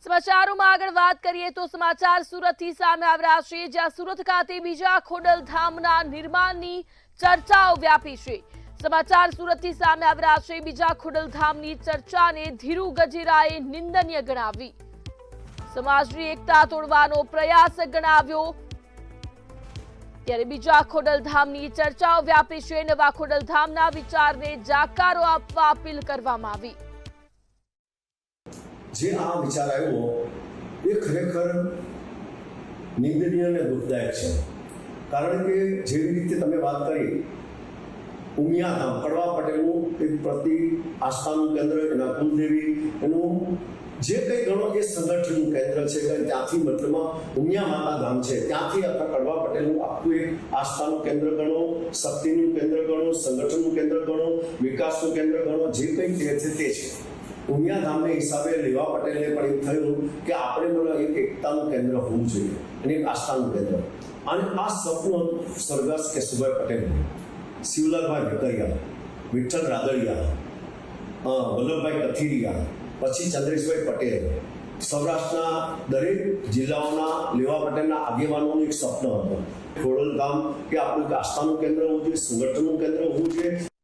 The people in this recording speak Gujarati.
સમાચારોમાં આગળ વાત કરીએ તો સમાચાર સુરતથી સામે આવી રહ્યા છે, જ્યાં સુરત ખાતે બીજા ખોડલધામના નિર્માણની ચર્ચાઓ વ્યાપી છે। સમાચાર સુરતથી સામે આવી રહ્યા છે, બીજા ખોડલધામની ચર્ચાને ધીરુ ગજેરાએ નિંદનીય ગણાવી, સમાજની એકતા તોડવાનો પ્રયાસ ગણાવ્યો। ત્યારે બીજા ખોડલધામની ચર્ચાઓ વ્યાપી છે, નવા ખોડલધામના વિચારને જાકારો આપવા અપીલ કરવામાં આવી। જે આ વિચાર આવ્યો એ ખરેખર નિંદનીય અને દુઃખદાયક છે, કારણ કે જેવી રીતે તમે વાત કરી ઉમિયાધામ કડવા પટેલનું એક પ્રતિ આસ્થાનું કેન્દ્ર, એના કુલદેવી, એનું જે કંઈ ગણો એ સંગઠનનું કેન્દ્ર છે કે ત્યાંથી મતલબમાં ઉમિયા માતા ધામ છે, ત્યાંથી આખા કડવા પટેલનું આખું એક આસ્થાનું કેન્દ્ર ગણો, શક્તિનું કેન્દ્ર ગણો, સંગઠનનું કેન્દ્ર ગણો, વિકાસનું કેન્દ્ર ગણો, જે કંઈ તે છે તે છે। ઉમિયાધામને હિસાબે લેવા પટેલને પણ એમ થયું કે આપણે મને એક એકતાનું કેન્દ્ર હોવું જોઈએ અને એક આસ્થાનું કેન્દ્ર, અને આ સપનું સ્વર્ગસ્થ કેશુભાઈ પટેલ, શિવલાલભાઈ વેકરિયા, વિઠ્ઠલ રાદડિયા, વલ્લભભાઈ કથિરિયા, પછી ચંદ્રેશભાઈ પટેલ, સૌરાષ્ટ્રના દરેક જિલ્લાઓના લેવા પટેલના આગેવાનોનું એક સ્વપ્ન હતું, ખોડલધામ કે આપણું એક આસ્થાનું કેન્દ્ર હોવું જોઈએ, સંગઠનનું કેન્દ્ર હોવું જોઈએ।